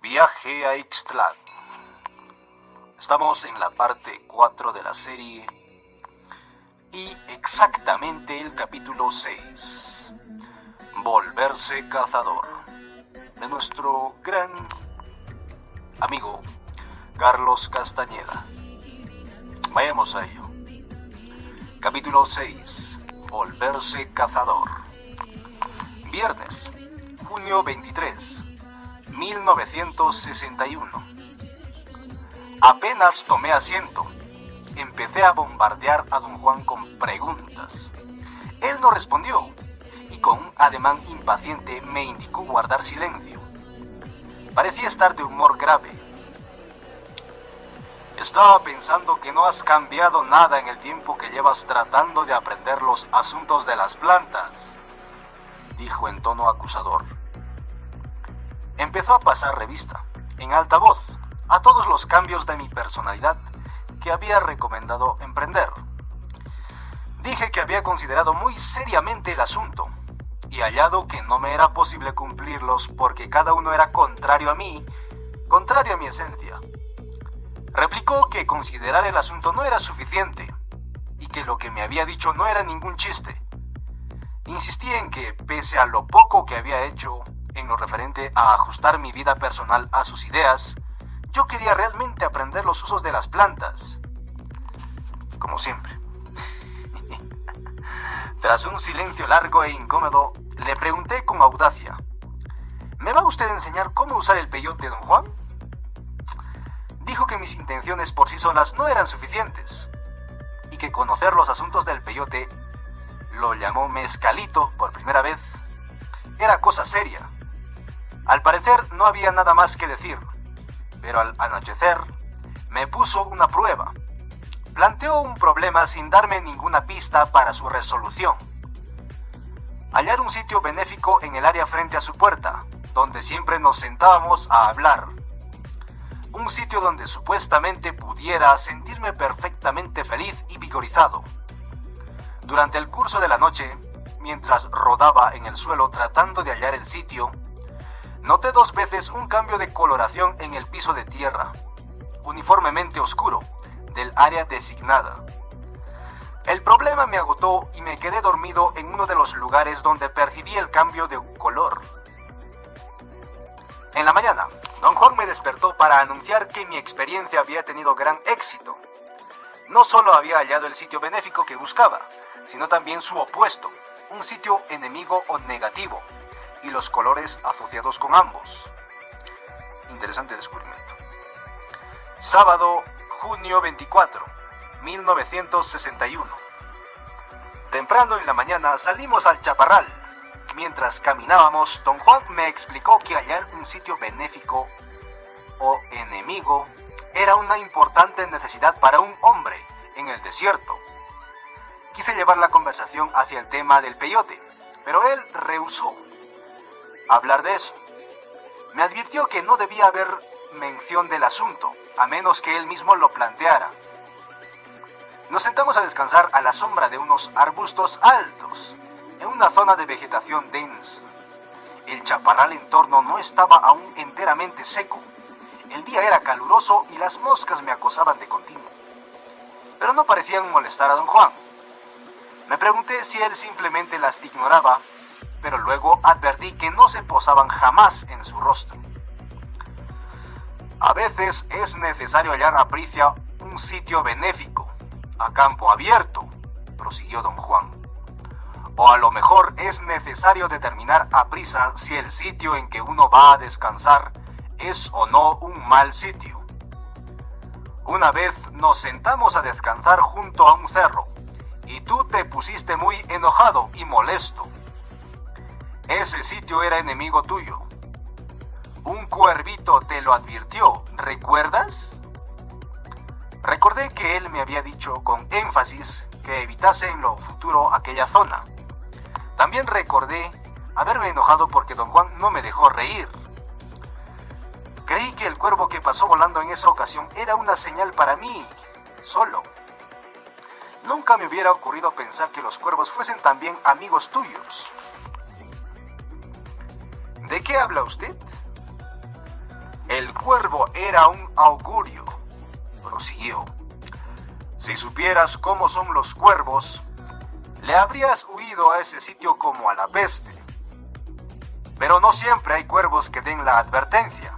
Viaje a Ixtlán. Estamos en la parte 4 de la serie y exactamente el capítulo 6. Volverse cazador. De nuestro gran amigo Carlos Castañeda. Vayamos a ello. Capítulo 6. Volverse cazador. Viernes, junio 23, 1961. Apenas tomé asiento, empecé a bombardear a don Juan con preguntas. Él no respondió y con un ademán impaciente me indicó guardar silencio. Parecía estar de humor grave. Estaba pensando que no has cambiado nada en el tiempo que llevas tratando de aprender los asuntos de las plantas, dijo en tono acusador. Empezó a pasar revista, en alta voz, a todos los cambios de mi personalidad que había recomendado emprender. Dije que había considerado muy seriamente el asunto y hallado que no me era posible cumplirlos porque cada uno era contrario a mí, contrario a mi esencia. Replicó que considerar el asunto no era suficiente y que lo que me había dicho no era ningún chiste. Insistí en que, pese a lo poco que había hecho en lo referente a ajustar mi vida personal a sus ideas, yo quería realmente aprender los usos de las plantas. Como siempre. Tras un silencio largo e incómodo, le pregunté con audacia: ¿me va usted a enseñar cómo usar el peyote, don Juan? Dijo que mis intenciones por sí solas no eran suficientes y que conocer los asuntos del peyote, lo llamó mezcalito por primera vez, era cosa seria. Al parecer no había nada más que decir, pero al anochecer me puso una prueba. Planteó un problema sin darme ninguna pista para su resolución. Hallar un sitio benéfico en el área frente a su puerta, donde siempre nos sentábamos a hablar. Un sitio donde supuestamente pudiera sentirme perfectamente feliz y vigorizado. Durante el curso de la noche, mientras rodaba en el suelo tratando de hallar el sitio, noté 2 veces un cambio de coloración en el piso de tierra, uniformemente oscuro, del área designada. El problema me agotó y me quedé dormido en uno de los lugares donde percibí el cambio de color. En la mañana, don Juan me despertó para anunciar que mi experiencia había tenido gran éxito. No solo había hallado el sitio benéfico que buscaba, sino también su opuesto, un sitio enemigo o negativo, y los colores asociados con ambos. Interesante descubrimiento. Sábado, junio 24, 1961. Temprano en la mañana salimos al chaparral. Mientras caminábamos, don Juan me explicó que hallar un sitio benéfico o enemigo era una importante necesidad para un hombre en el desierto. Quise llevar la conversación hacia el tema del peyote, pero él rehusó hablar de eso. Me advirtió que no debía haber mención del asunto, a menos que él mismo lo planteara. Nos sentamos a descansar a la sombra de unos arbustos altos, en una zona de vegetación densa. El chaparral en torno no estaba aún enteramente seco. El día era caluroso y las moscas me acosaban de continuo. Pero no parecían molestar a don Juan. Me pregunté si él simplemente las ignoraba, pero luego advertí que no se posaban jamás en su rostro. A veces es necesario hallar a prisa un sitio benéfico, a campo abierto, prosiguió don Juan. O a lo mejor es necesario determinar a prisa si el sitio en que uno va a descansar es o no un mal sitio. Una vez nos sentamos a descansar junto a un cerro, y tú te pusiste muy enojado y molesto. Ese sitio era enemigo tuyo. Un cuervito te lo advirtió, ¿recuerdas? Recordé que él me había dicho con énfasis que evitase en lo futuro aquella zona. También recordé haberme enojado porque don Juan no me dejó reír. Creí que el cuervo que pasó volando en esa ocasión era una señal para mí, solo. Nunca me hubiera ocurrido pensar que los cuervos fuesen también amigos tuyos. ¿De qué habla usted? El cuervo era un augurio. Prosiguió. Si supieras cómo son los cuervos, le habrías huido a ese sitio como a la peste. Pero no siempre hay cuervos que den la advertencia.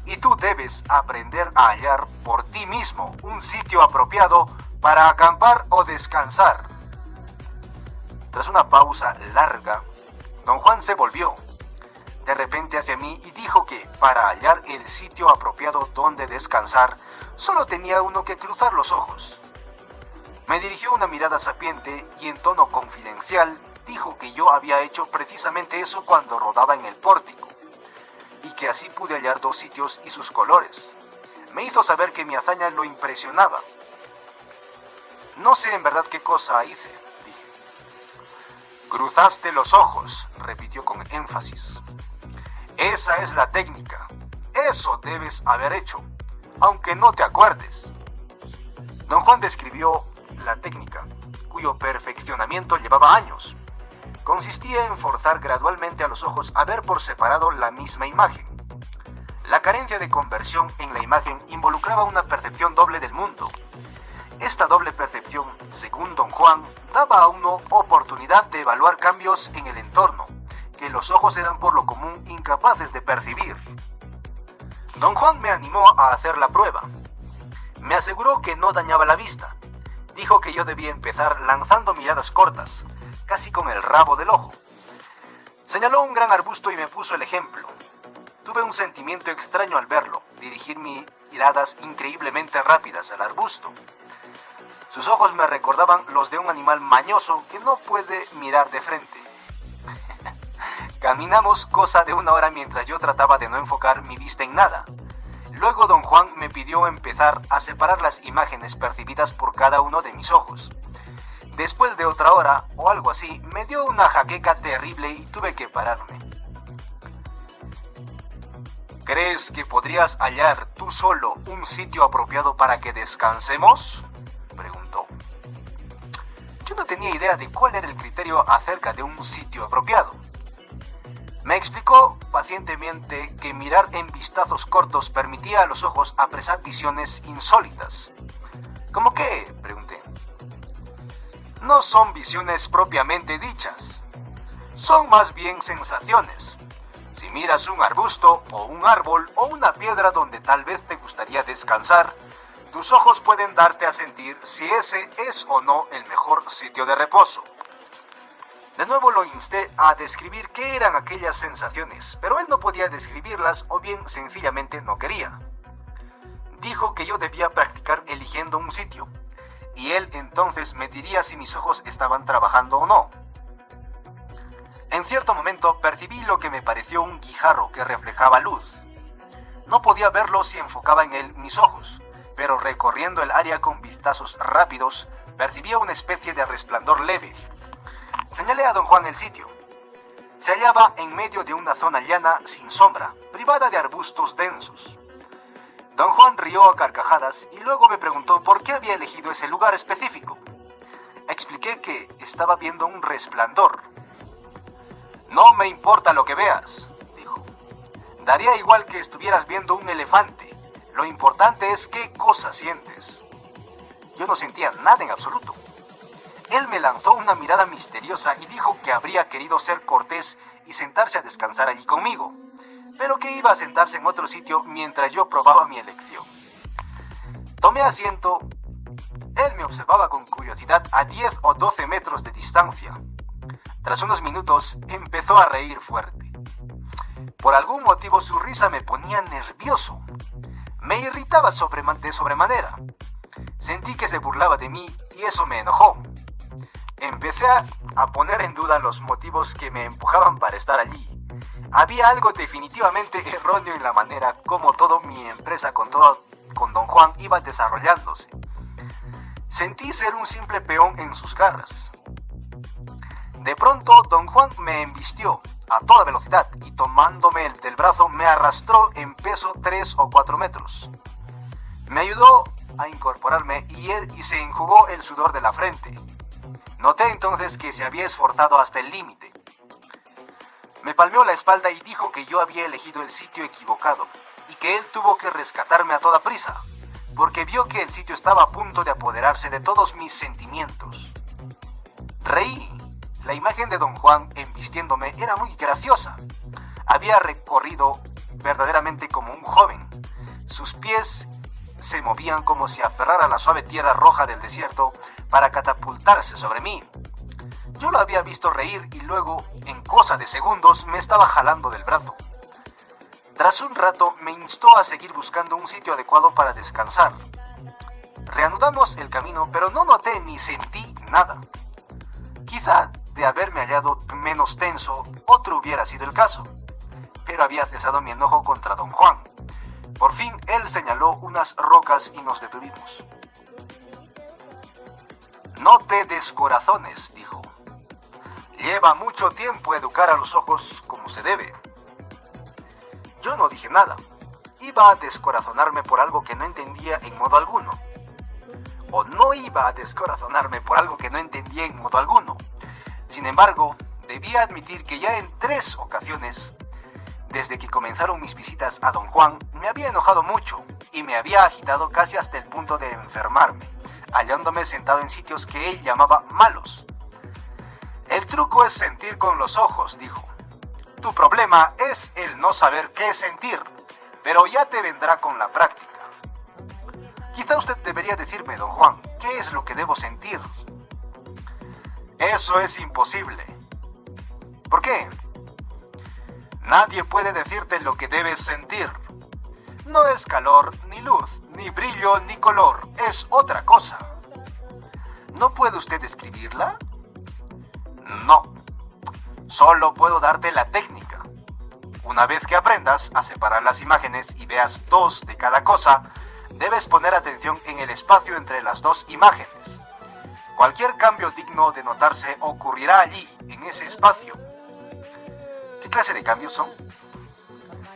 Y tú debes aprender a hallar por ti mismo un sitio apropiado para acampar o descansar. Tras una pausa larga, don Juan se volvió de repente hacia mí y dijo que para hallar el sitio apropiado donde descansar, solo tenía uno que cruzar los ojos. Me dirigió una mirada sapiente y en tono confidencial dijo que yo había hecho precisamente eso cuando rodaba en el pórtico, y que así pude hallar 2 sitios y sus colores. Me hizo saber que mi hazaña lo impresionaba. No sé en verdad qué cosa hice, dije. Cruzaste los ojos, repitió con énfasis. Esa es la técnica. Eso debes haber hecho, aunque no te acuerdes. Don Juan describió la técnica, cuyo perfeccionamiento llevaba años. Consistía en forzar gradualmente a los ojos a ver por separado la misma imagen. La carencia de conversión en la imagen involucraba una percepción doble del mundo. Esta doble percepción, según don Juan, daba a uno oportunidad de evaluar cambios en el entorno, que los ojos eran por lo común incapaces de percibir. Don Juan me animó a hacer la prueba. Me aseguró que no dañaba la vista. Dijo que yo debía empezar lanzando miradas cortas, casi con el rabo del ojo. Señaló un gran arbusto y me puso el ejemplo. Tuve un sentimiento extraño al verlo, dirigir mis miradas increíblemente rápidas al arbusto. Sus ojos me recordaban los de un animal mañoso que no puede mirar de frente. Caminamos cosa de 1 hora mientras yo trataba de no enfocar mi vista en nada. Luego don Juan me pidió empezar a separar las imágenes percibidas por cada uno de mis ojos. Después de otra hora, o algo así, me dio una jaqueca terrible y tuve que pararme. ¿Crees que podrías hallar tú solo un sitio apropiado para que descansemos?, preguntó. Yo no tenía idea de cuál era el criterio acerca de un sitio apropiado. Me explicó pacientemente que mirar en vistazos cortos permitía a los ojos apresar visiones insólitas. ¿Cómo qué?, pregunté. No son visiones propiamente dichas. Son más bien sensaciones. Si miras un arbusto o un árbol o una piedra donde tal vez te gustaría descansar, tus ojos pueden darte a sentir si ese es o no el mejor sitio de reposo. De nuevo lo insté a describir qué eran aquellas sensaciones, pero él no podía describirlas o bien sencillamente no quería. Dijo que yo debía practicar eligiendo un sitio, y él entonces me diría si mis ojos estaban trabajando o no. En cierto momento percibí lo que me pareció un guijarro que reflejaba luz. No podía verlo si enfocaba en él mis ojos, pero recorriendo el área con vistazos rápidos, percibía una especie de resplandor leve. Señalé a don Juan el sitio. Se hallaba en medio de una zona llana sin sombra, privada de arbustos densos. Don Juan rió a carcajadas y luego me preguntó por qué había elegido ese lugar específico. Expliqué que estaba viendo un resplandor. No me importa lo que veas, dijo. Daría igual que estuvieras viendo un elefante. Lo importante es qué cosa sientes. Yo no sentía nada en absoluto. Él me lanzó una mirada misteriosa y dijo que habría querido ser cortés y sentarse a descansar allí conmigo, pero que iba a sentarse en otro sitio mientras yo probaba mi elección. Tomé asiento. Él me observaba con curiosidad a 10 o 12 metros de distancia. Tras unos minutos empezó a reír fuerte. Por algún motivo su risa me ponía nervioso. Me irritaba de sobremanera. Sentí que se burlaba de mí y eso me enojó. Empecé a poner en duda los motivos que me empujaban para estar allí. Había algo definitivamente erróneo en la manera como toda mi empresa con don Juan iba desarrollándose. Sentí ser un simple peón en sus garras. De pronto, don Juan me embistió a toda velocidad y tomándome del brazo me arrastró en peso 3 o 4 metros. Me ayudó a incorporarme y se enjugó el sudor de la frente. Noté entonces que se había esforzado hasta el límite. Me palmeó la espalda y dijo que yo había elegido el sitio equivocado y que él tuvo que rescatarme a toda prisa, porque vio que el sitio estaba a punto de apoderarse de todos mis sentimientos. Reí. La imagen de don Juan embistiéndome era muy graciosa. Había recorrido verdaderamente como un joven. Sus pies se movían como si aferrara la suave tierra roja del desierto para catapultarse sobre mí. Yo lo había visto reír y luego, en cosa de segundos, me estaba jalando del brazo. Tras un rato me instó a seguir buscando un sitio adecuado para descansar. Reanudamos el camino, pero no noté ni sentí nada. Quizá de haberme hallado menos tenso, otro hubiera sido el caso. Pero había cesado mi enojo contra don Juan. Por fin él señaló unas rocas y nos detuvimos. No te descorazones, dijo. Lleva mucho tiempo educar a los ojos como se debe. Yo no dije nada. Iba a descorazonarme por algo que no entendía en modo alguno. O no iba a descorazonarme por algo que no entendía en modo alguno. Sin embargo, debía admitir que ya en 3 ocasiones, desde que comenzaron mis visitas a don Juan, me había enojado mucho y me había agitado casi hasta el punto de enfermarme, hallándome sentado en sitios que él llamaba malos. El truco es sentir con los ojos, dijo. Tu problema es el no saber qué sentir, pero ya te vendrá con la práctica. Quizá usted debería decirme, don Juan, ¿qué es lo que debo sentir? Eso es imposible. ¿Por qué? Nadie puede decirte lo que debes sentir. No es calor, ni luz, ni brillo, ni color. Es otra cosa. ¿No puede usted describirla? No. Solo puedo darte la técnica. Una vez que aprendas a separar las imágenes y veas 2 de cada cosa, debes poner atención en el espacio entre las 2 imágenes. Cualquier cambio digno de notarse ocurrirá allí, en ese espacio. ¿Qué clase de cambios son?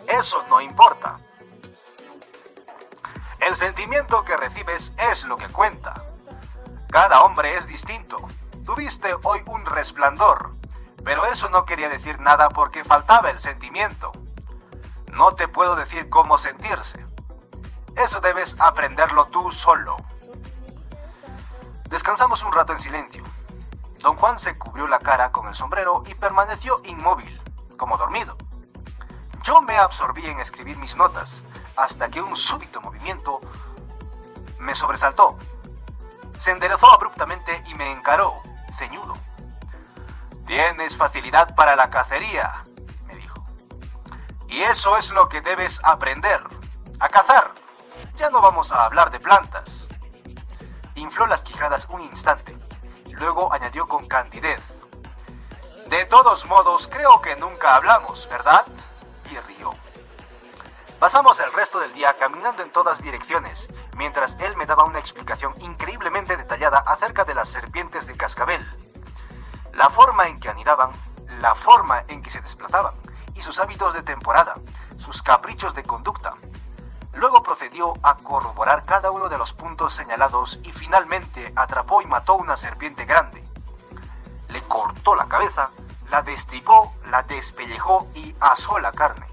Eso no importa. El sentimiento que recibes es lo que cuenta. Cada hombre es distinto. Tuviste hoy un resplandor, pero eso no quería decir nada porque faltaba el sentimiento. No te puedo decir cómo sentirse. Eso debes aprenderlo tú solo. Descansamos un rato en silencio. Don Juan se cubrió la cara con el sombrero y permaneció inmóvil, como dormido. Yo me absorbí en escribir mis notas, hasta que un súbito movimiento me sobresaltó. Se enderezó abruptamente y me encaró, ceñudo. Tienes facilidad para la cacería, me dijo. Y eso es lo que debes aprender, a cazar. Ya no vamos a hablar de plantas. Infló las quijadas un instante, y luego añadió con candidez. De todos modos, creo que nunca hablamos, ¿verdad? Y rió. Pasamos el resto del día caminando en todas direcciones, mientras él me daba una explicación increíblemente detallada acerca de las serpientes de cascabel. La forma en que anidaban, la forma en que se desplazaban, y sus hábitos de temporada, sus caprichos de conducta. Luego procedió a corroborar cada uno de los puntos señalados y finalmente atrapó y mató una serpiente grande. Le cortó la cabeza, la destripó, la despellejó y asó la carne.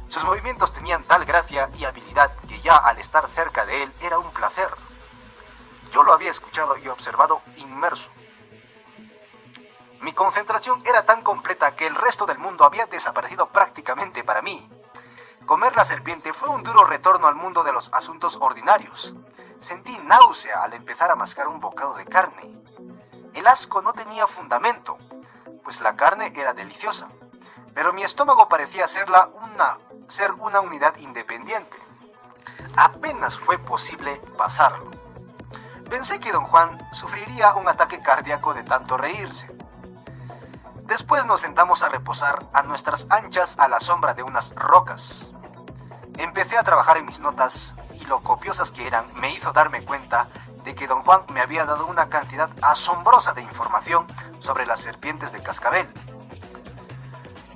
Sus movimientos tenían tal gracia y habilidad que ya al estar cerca de él era un placer. Yo lo había escuchado y observado inmerso. Mi concentración era tan completa que el resto del mundo había desaparecido prácticamente para mí. Comer la serpiente fue un duro retorno al mundo de los asuntos ordinarios. Sentí náusea al empezar a mascar un bocado de carne. El asco no tenía fundamento, pues la carne era deliciosa, pero mi estómago parecía ser una unidad independiente. Apenas fue posible pasarlo. Pensé que don Juan sufriría un ataque cardíaco de tanto reírse. Después nos sentamos a reposar a nuestras anchas a la sombra de unas rocas. Empecé a trabajar en mis notas y lo copiosas que eran me hizo darme cuenta de que don Juan me había dado una cantidad asombrosa de información sobre las serpientes de cascabel.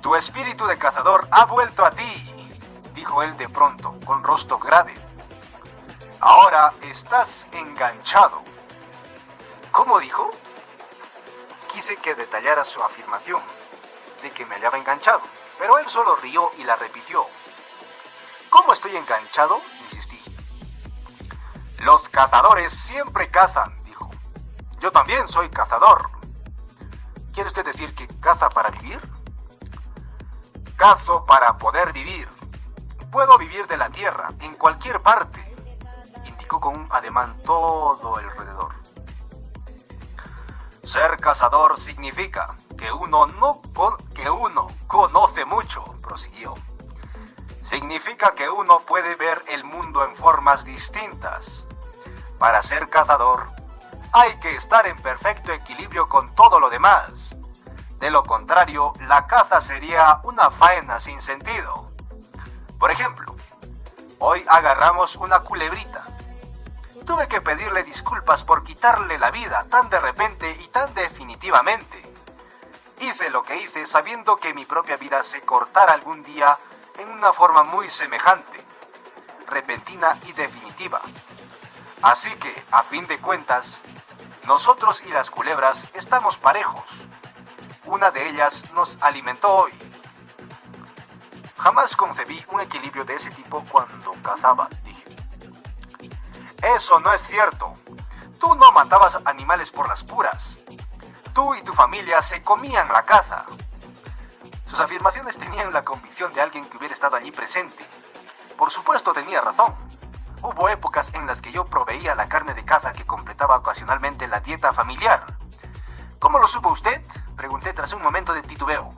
Tu espíritu de cazador ha vuelto a ti, dijo él de pronto, con rostro grave. Ahora estás enganchado. ¿Cómo dijo? Quise que detallara su afirmación. de que me hallaba enganchado, pero él solo rió y la repitió. ¿Cómo estoy enganchado?, insistí. Los cazadores siempre cazan, dijo. Yo también soy cazador. ¿Quiere usted decir que caza para vivir? Cazo para poder vivir. Puedo vivir de la tierra, en cualquier parte, indicó con un ademán todo alrededor. Ser cazador significa que uno conoce mucho, prosiguió. Significa que uno puede ver el mundo en formas distintas. Para ser cazador, hay que estar en perfecto equilibrio con todo lo demás. De lo contrario, la caza sería una faena sin sentido. Por ejemplo, hoy agarramos una culebrita. Tuve que pedirle disculpas por quitarle la vida tan de repente y tan definitivamente. Hice lo que hice sabiendo que mi propia vida se cortara algún día en una forma muy semejante, repentina y definitiva. Así que, a fin de cuentas, nosotros y las culebras estamos parejos. Una de ellas nos alimentó hoy. Jamás concebí un equilibrio de ese tipo cuando cazaba, dije. Eso no es cierto. Tú no matabas animales por las puras. Tú y tu familia se comían la caza. Sus afirmaciones tenían la convicción de alguien que hubiera estado allí presente. Por supuesto tenía razón. Hubo épocas en las que yo proveía la carne de caza que completaba ocasionalmente la dieta familiar. ¿Cómo lo supo usted?, pregunté tras un momento de titubeo.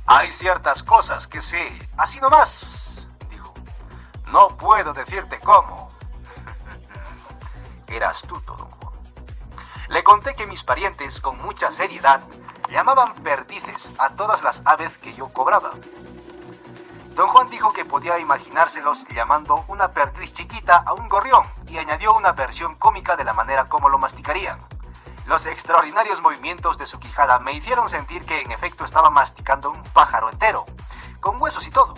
Hay ciertas cosas que sé, así nomás, dijo. No puedo decirte cómo. Era astuto, don Juan. Le conté que mis parientes, con mucha seriedad, llamaban perdices a todas las aves que yo cobraba. Don Juan dijo que podía imaginárselos llamando una perdiz chiquita a un gorrión y añadió una versión cómica de la manera como lo masticarían. Los extraordinarios movimientos de su quijada me hicieron sentir que en efecto estaba masticando un pájaro entero, con huesos y todo.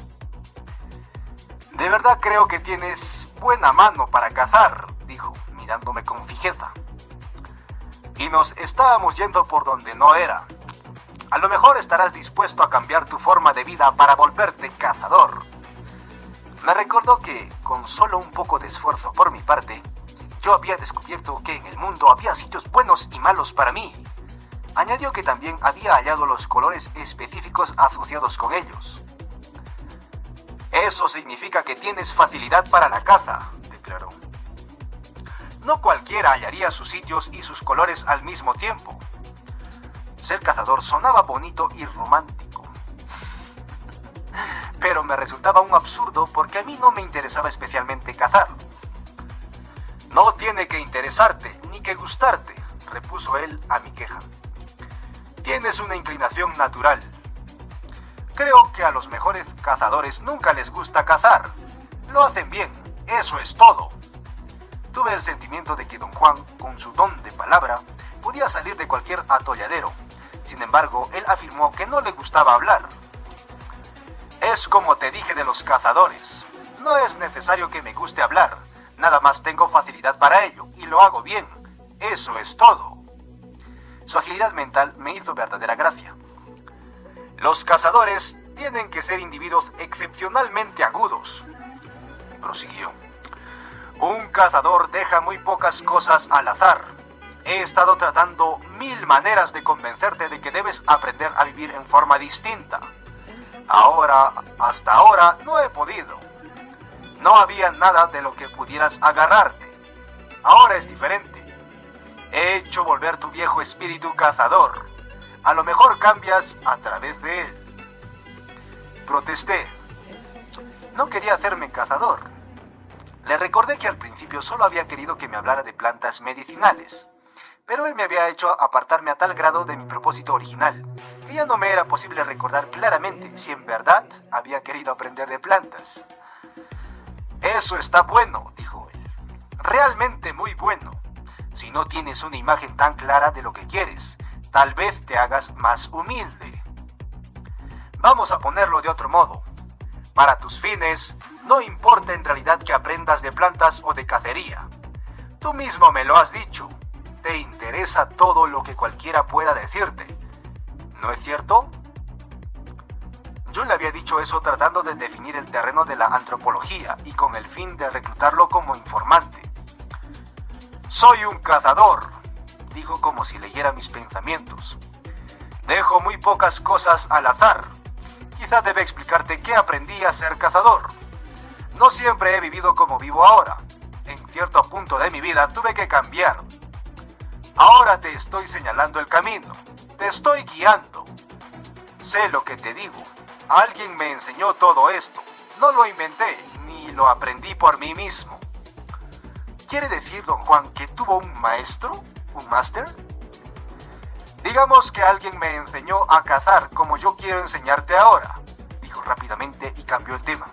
De verdad creo que tienes buena mano para cazar, dijo, mirándome con fijeza. Y nos estábamos yendo por donde no era. A lo mejor estarás dispuesto a cambiar tu forma de vida para volverte cazador. Me recordó que, con solo un poco de esfuerzo por mi parte, yo había descubierto que en el mundo había sitios buenos y malos para mí. Añadió que también había hallado los colores específicos asociados con ellos. Eso significa que tienes facilidad para la caza, declaró. No cualquiera hallaría sus sitios y sus colores al mismo tiempo. Ser cazador sonaba bonito y romántico. Pero me resultaba un absurdo porque a mí no me interesaba especialmente cazar. No tiene que interesarte ni que gustarte, repuso él a mi queja. Tienes una inclinación natural. Creo que a los mejores cazadores nunca les gusta cazar. Lo hacen bien, eso es todo. Tuve el sentimiento de que don Juan, con su don de palabra, podía salir de cualquier atolladero. Sin embargo, él afirmó que no le gustaba hablar. Es como te dije de los cazadores. No es necesario que me guste hablar. Nada más tengo facilidad para ello, y lo hago bien. Eso es todo. Su agilidad mental me hizo verdadera gracia. Los cazadores tienen que ser individuos excepcionalmente agudos, prosiguió. Un cazador deja muy pocas cosas al azar. He estado tratando 1000 maneras de convencerte de que debes aprender a vivir en forma distinta. Hasta ahora, no he podido. No había nada de lo que pudieras agarrarte. Ahora es diferente. He hecho volver tu viejo espíritu cazador. A lo mejor cambias a través de él. Protesté. No quería hacerme cazador. Le recordé que al principio solo había querido que me hablara de plantas medicinales, pero él me había hecho apartarme a tal grado de mi propósito original, que ya no me era posible recordar claramente si en verdad había querido aprender de plantas. Eso está bueno, dijo él. Realmente muy bueno. Si no tienes una imagen tan clara de lo que quieres, tal vez te hagas más humilde. Vamos a ponerlo de otro modo. Para tus fines, no importa en realidad que aprendas de plantas o de cacería. Tú mismo me lo has dicho. Te interesa todo lo que cualquiera pueda decirte. ¿No es cierto? Yo le había dicho eso tratando de definir el terreno de la antropología y con el fin de reclutarlo como informante. Soy un cazador, dijo como si leyera mis pensamientos. Dejo muy pocas cosas al azar. Quizá debe explicarte que aprendí a ser cazador. No siempre he vivido como vivo ahora. En cierto punto de mi vida tuve que cambiar. Ahora te estoy señalando el camino. Te estoy guiando. Sé lo que te digo. Alguien me enseñó todo esto. No lo inventé, ni lo aprendí por mí mismo. ¿Quiere decir, don Juan, que tuvo un maestro? ¿Un máster? Digamos que alguien me enseñó a cazar como yo quiero enseñarte ahora, dijo rápidamente y cambió el tema.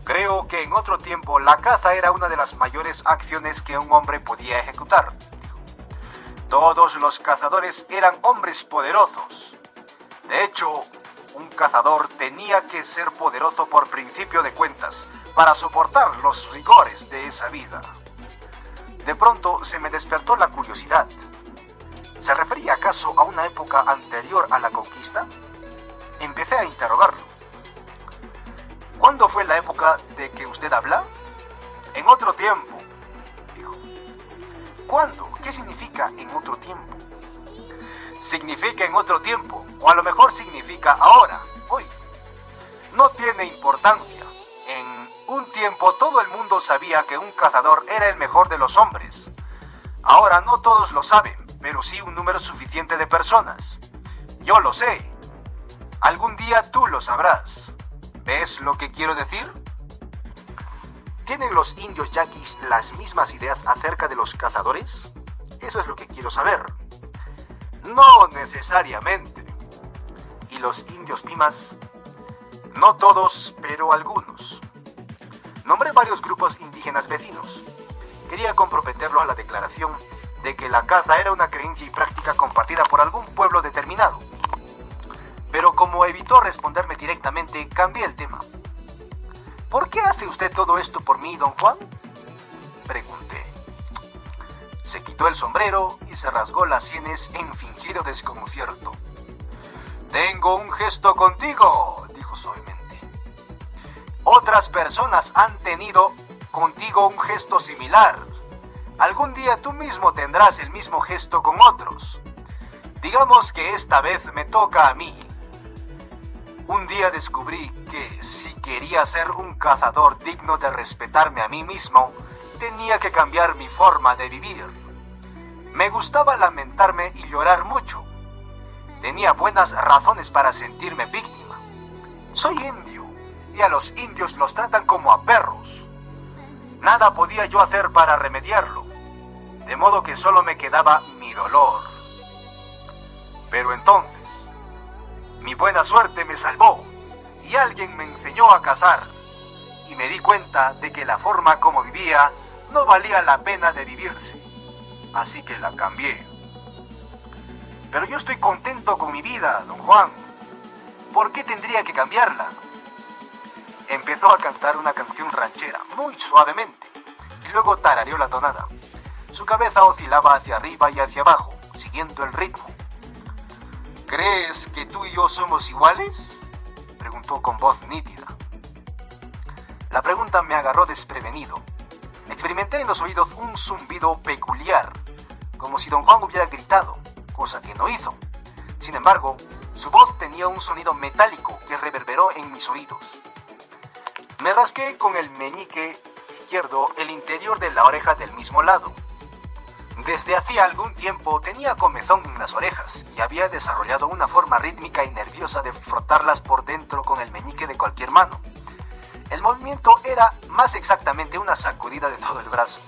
Creo que en otro tiempo la caza era una de las mayores acciones que un hombre podía ejecutar, dijo. Todos los cazadores eran hombres poderosos. De hecho, un cazador tenía que ser poderoso por principio de cuentas para soportar los rigores de esa vida. De pronto se me despertó la curiosidad. ¿Se refería acaso a una época anterior a la conquista? Empecé a interrogarlo. ¿Cuándo fue la época de que usted habla? En otro tiempo, dijo. ¿Cuándo? ¿Qué significa en otro tiempo? Significa en otro tiempo, o a lo mejor significa ahora, hoy. No tiene importancia. En un tiempo todo el mundo sabía que un cazador era el mejor de los hombres. Ahora no todos lo saben, pero sí un número suficiente de personas. Yo lo sé. Algún día tú lo sabrás. ¿Ves lo que quiero decir? ¿Tienen los indios yaquis las mismas ideas acerca de los cazadores? Eso es lo que quiero saber. No necesariamente. ¿Y los indios pimas? No todos, pero algunos. Nombré varios grupos indígenas vecinos. Quería comprometerlo a la declaración de que la caza era una creencia y práctica compartida por algún pueblo determinado. Pero como evitó responderme directamente, cambié el tema. ¿Por qué hace usted todo esto por mí, don Juan? Pregunté. Se quitó el sombrero y se rasgó las sienes en fingido desconcierto. Tengo un gesto contigo, dijo suavemente. Otras personas han tenido contigo un gesto similar. Algún día tú mismo tendrás el mismo gesto con otros. Digamos que esta vez me toca a mí. Un día descubrí que si quería ser un cazador digno de respetarme a mí mismo, tenía que cambiar mi forma de vivir. Me gustaba lamentarme y llorar mucho. Tenía buenas razones para sentirme víctima. Soy indio y a los indios los tratan como a perros. Nada podía yo hacer para remediarlo, de modo que solo me quedaba mi dolor. Pero entonces, mi buena suerte me salvó y alguien me enseñó a cazar y me di cuenta de que la forma como vivía no valía la pena de vivirse, así que la cambié. Pero yo estoy contento con mi vida, don Juan. ¿Por qué tendría que cambiarla? Empezó a cantar una canción ranchera, muy suavemente, y luego tarareó la tonada. Su cabeza oscilaba hacia arriba y hacia abajo, siguiendo el ritmo. ¿Crees que tú y yo somos iguales?, preguntó con voz nítida. La pregunta me agarró desprevenido. Experimenté en los oídos un zumbido peculiar, como si don Juan hubiera gritado, cosa que no hizo. Sin embargo, su voz tenía un sonido metálico que reverberó en mis oídos. Me rasqué con el meñique izquierdo el interior de la oreja del mismo lado. Desde hacía algún tiempo tenía comezón en las orejas y había desarrollado una forma rítmica y nerviosa de frotarlas por dentro con el meñique de cualquier mano. El movimiento era más exactamente una sacudida de todo el brazo.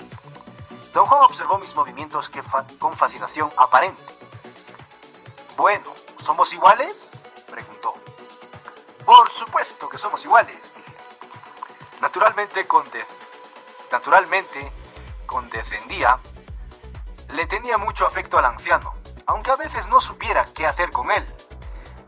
Don Juan observó mis movimientos con fascinación aparente. «Bueno, ¿somos iguales?», preguntó. «Por supuesto que somos iguales», dije. Naturalmente condescendía. Le tenía mucho afecto al anciano, aunque a veces no supiera qué hacer con él.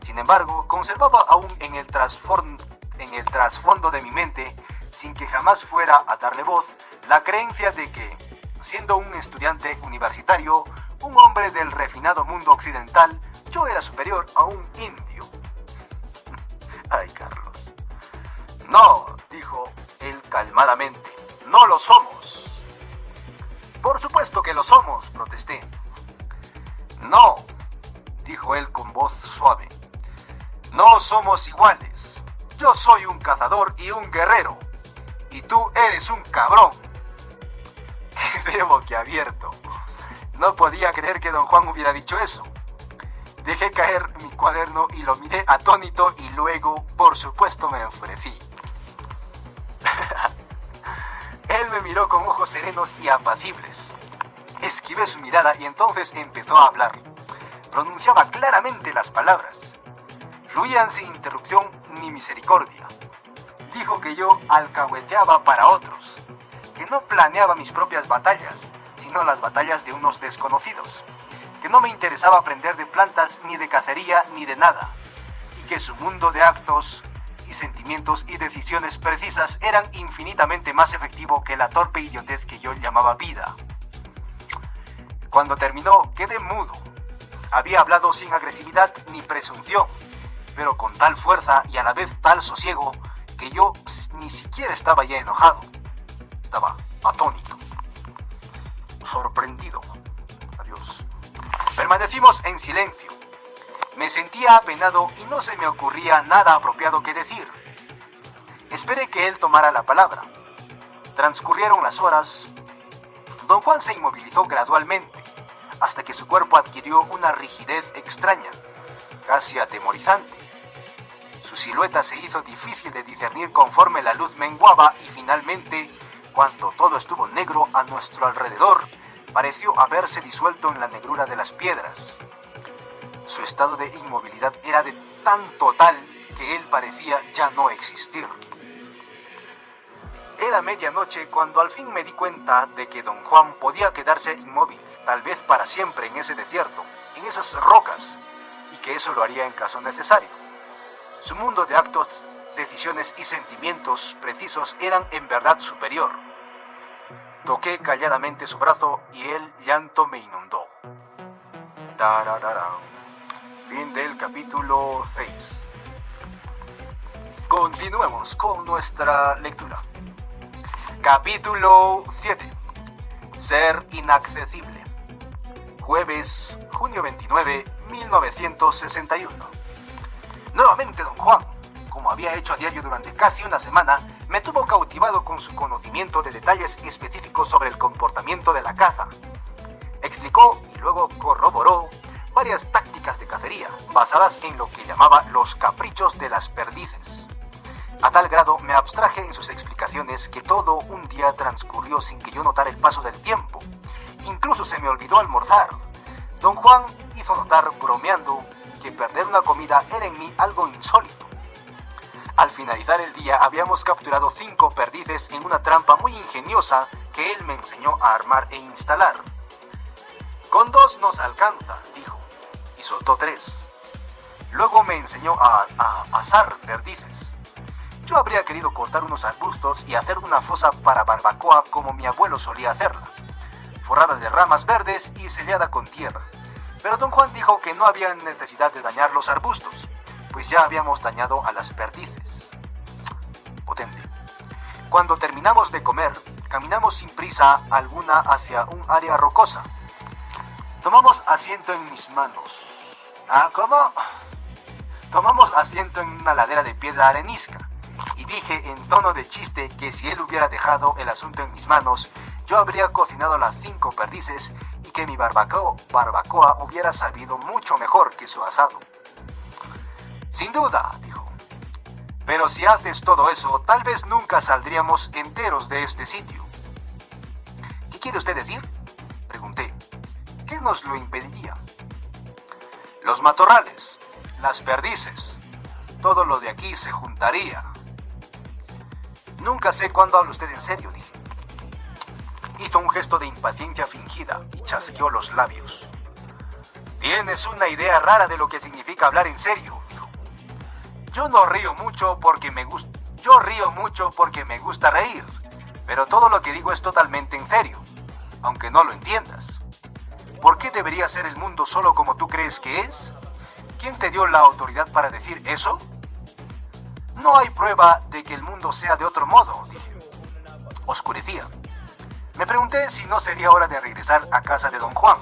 Sin embargo, conservaba aún en el trasfondo de mi mente, sin que jamás fuera a darle voz, la creencia de que, siendo un estudiante universitario, un hombre del refinado mundo occidental, yo era superior a un indio. Ay, Carlos. No, dijo él calmadamente, no lo somos. Por supuesto que lo somos, protesté. No, dijo él con voz suave. No somos iguales. Yo soy un cazador y un guerrero. Y tú eres un cabrón. Quedé boquiabierto. No podía creer que don Juan hubiera dicho eso. Dejé caer mi cuaderno y lo miré atónito y luego, por supuesto, me ofrecí. Él me miró con ojos serenos y apacibles. Esquivé su mirada y entonces empezó a hablar. Pronunciaba claramente las palabras. Fluían sin interrupción ni misericordia. Dijo que yo alcahueteaba para otros, que no planeaba mis propias batallas, sino las batallas de unos desconocidos, que no me interesaba aprender de plantas, ni de cacería, ni de nada, y que su mundo de actos y sentimientos y decisiones precisas eran infinitamente más efectivo que la torpe idiotez que yo llamaba vida. Cuando terminó, quedé mudo. Había hablado sin agresividad ni presunción, pero con tal fuerza y a la vez tal sosiego que yo ni siquiera estaba ya enojado. Estaba atónito, sorprendido. Adiós. Permanecimos en silencio. Me sentía apenado y no se me ocurría nada apropiado que decir. Esperé que él tomara la palabra. Transcurrieron las horas. Don Juan se inmovilizó gradualmente, hasta que su cuerpo adquirió una rigidez extraña, casi atemorizante. Su silueta se hizo difícil de discernir conforme la luz menguaba y finalmente, cuando todo estuvo negro a nuestro alrededor, pareció haberse disuelto en la negrura de las piedras. Su estado de inmovilidad era de tan total que él parecía ya no existir. Era medianoche cuando al fin me di cuenta de que don Juan podía quedarse inmóvil, tal vez para siempre en ese desierto, en esas rocas, y que eso lo haría en caso necesario. Su mundo de actos, decisiones y sentimientos precisos eran en verdad superior. Toqué calladamente su brazo y el llanto me inundó. Tararara. Fin del capítulo 6. Continuemos con nuestra lectura. Capítulo 7. Ser inaccesible. Jueves, junio 29, 1961. Nuevamente don Juan, como había hecho a diario durante casi una semana, me tuvo cautivado con su conocimiento de detalles específicos sobre el comportamiento de la caza. Explicó y luego corroboró varias tácticas de cacería, basadas en lo que llamaba los caprichos de las perdices. A tal grado me abstraje en sus explicaciones que todo un día transcurrió sin que yo notara el paso del tiempo. Incluso se me olvidó almorzar. Don Juan hizo notar, bromeando, que perder una comida era en mí algo insólito. Al finalizar el día habíamos capturado 5 perdices en una trampa muy ingeniosa que él me enseñó a armar e instalar. Con 2 nos alcanza, dijo, y soltó 3. Luego me enseñó a asar perdices. Yo habría querido cortar unos arbustos y hacer una fosa para barbacoa como mi abuelo solía hacerla, forrada de ramas verdes y sellada con tierra. Pero don Juan dijo que no había necesidad de dañar los arbustos, pues ya habíamos dañado a las perdices. Potente. Cuando terminamos de comer, caminamos sin prisa alguna hacia un área rocosa. Tomamos asiento en mis manos. ¿Cómo? Tomamos asiento en una ladera de piedra arenisca, y dije en tono de chiste que si él hubiera dejado el asunto en mis manos, yo habría cocinado las 5 perdices y que mi barbacoa hubiera sabido mucho mejor que su asado. Sin duda, dijo. Pero si haces todo eso, tal vez nunca saldríamos enteros de este sitio. ¿Qué quiere usted decir? Pregunté. ¿Qué nos lo impediría? Los matorrales, las perdices, todo lo de aquí se juntaría. Nunca sé cuándo habla usted en serio, dije. Hizo un gesto de impaciencia fingida y chasqueó los labios. Tienes una idea rara de lo que significa hablar en serio, dijo. Yo río mucho porque me gusta reír, pero todo lo que digo es totalmente en serio, aunque no lo entiendas. ¿Por qué debería ser el mundo solo como tú crees que es? ¿Quién te dio la autoridad para decir eso? No hay prueba de que el mundo sea de otro modo, dije. Oscurecía. Me pregunté si no sería hora de regresar a casa de don Juan,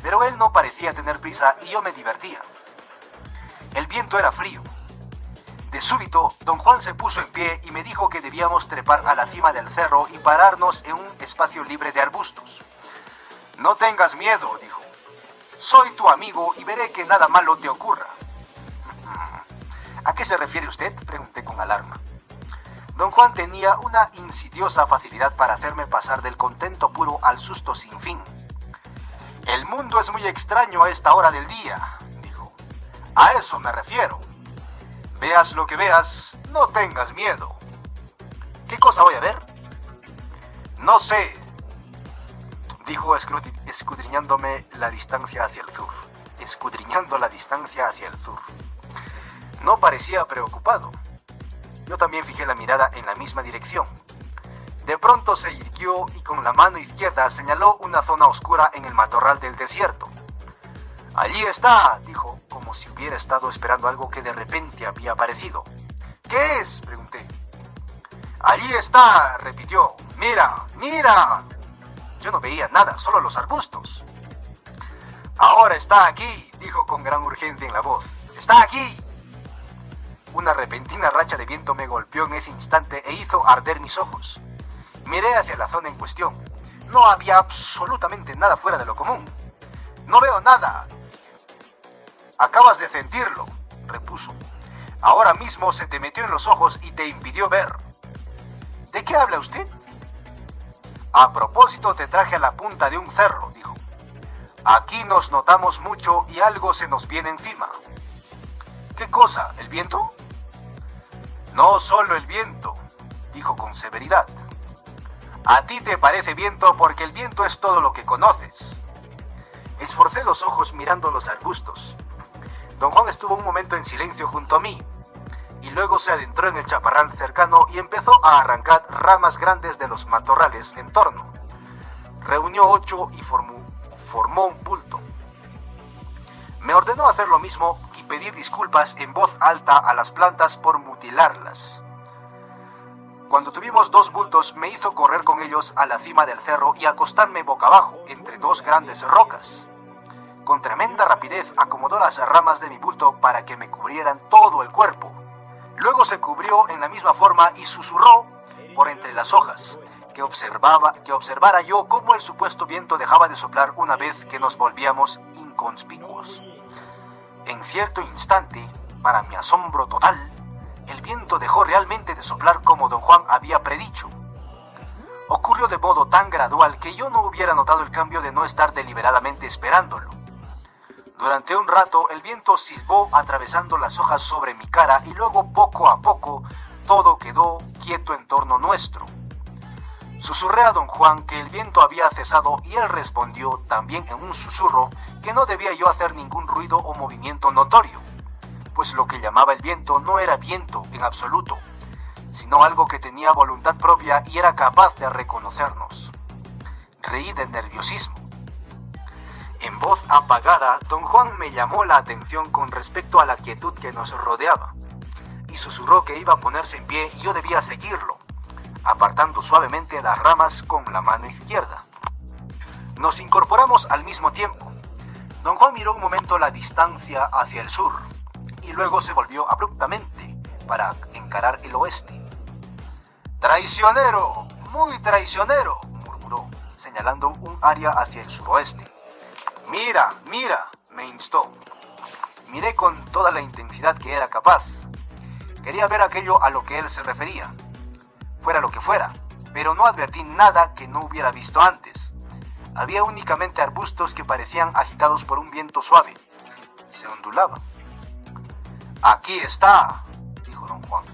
pero él no parecía tener prisa y yo me divertía. El viento era frío. De súbito, don Juan se puso en pie y me dijo que debíamos trepar a la cima del cerro y pararnos en un espacio libre de arbustos. No tengas miedo, dijo. Soy tu amigo y veré que nada malo te ocurra. ¿A qué se refiere usted?, pregunté con alarma. Don Juan tenía una insidiosa facilidad para hacerme pasar del contento puro al susto sin fin. El mundo es muy extraño a esta hora del día, dijo. A eso me refiero. Veas lo que veas, no tengas miedo. ¿Qué cosa voy a ver? No sé, dijo escudriñándome la distancia hacia el sur. Escudriñando la distancia hacia el sur. No parecía preocupado. Yo también fijé la mirada en la misma dirección. De pronto se irguió y con la mano izquierda señaló una zona oscura en el matorral del desierto. Allí está, dijo, como si hubiera estado esperando algo que de repente había aparecido. ¿Qué es?, pregunté. Allí está, repitió. Mira, mira. Yo no veía nada, solo los arbustos. Ahora está aquí, dijo con gran urgencia en la voz. Está aquí. Una repentina racha de viento me golpeó en ese instante e hizo arder mis ojos. Miré hacia la zona en cuestión. No había absolutamente nada fuera de lo común. No veo nada. Acabas de sentirlo, repuso. Ahora mismo se te metió en los ojos y te impidió ver. ¿De qué habla usted? A propósito, te traje a la punta de un cerro, dijo. Aquí nos notamos mucho y algo se nos viene encima. ¿Qué cosa? ¿El viento? No solo el viento, dijo con severidad. A ti te parece viento porque el viento es todo lo que conoces. Esforcé los ojos mirando los arbustos. Don Juan estuvo un momento en silencio junto a mí, y luego se adentró en el chaparral cercano y empezó a arrancar ramas grandes de los matorrales en torno. Reunió 8 y formó un bulto. Me ordenó hacer lo mismo y pedir disculpas en voz alta a las plantas por mutilarlas. Cuando tuvimos 2 bultos, me hizo correr con ellos a la cima del cerro y acostarme boca abajo entre 2 grandes rocas. Con tremenda rapidez acomodó las ramas de mi bulto para que me cubrieran todo el cuerpo. Luego se cubrió en la misma forma y susurró por entre las hojas que observara yo cómo el supuesto viento dejaba de soplar una vez que nos volvíamos inconspicuos. En cierto instante, para mi asombro total, el viento dejó realmente de soplar como don Juan había predicho. Ocurrió de modo tan gradual que yo no hubiera notado el cambio de no estar deliberadamente esperándolo. Durante un rato el viento silbó atravesando las hojas sobre mi cara y luego poco a poco todo quedó quieto en torno nuestro. Susurré a don Juan que el viento había cesado y él respondió también en un susurro que no debía yo hacer ningún ruido o movimiento notorio, pues lo que llamaba el viento no era viento en absoluto, sino algo que tenía voluntad propia y era capaz de reconocernos. Reí de nerviosismo. En voz apagada, don Juan me llamó la atención con respecto a la quietud que nos rodeaba, y susurró que iba a ponerse en pie y yo debía seguirlo, apartando suavemente las ramas con la mano izquierda. Nos incorporamos al mismo tiempo. Don Juan miró un momento la distancia hacia el sur, y luego se volvió abruptamente para encarar el oeste. ¡Traicionero! ¡Muy traicionero!, murmuró, señalando un área hacia el suroeste. «Mira, mira», me instó. Miré con toda la intensidad que era capaz. Quería ver aquello a lo que él se refería, fuera lo que fuera, pero no advertí nada que no hubiera visto antes. Había únicamente arbustos que parecían agitados por un viento suave. Se ondulaban. «Aquí está», dijo don Juan.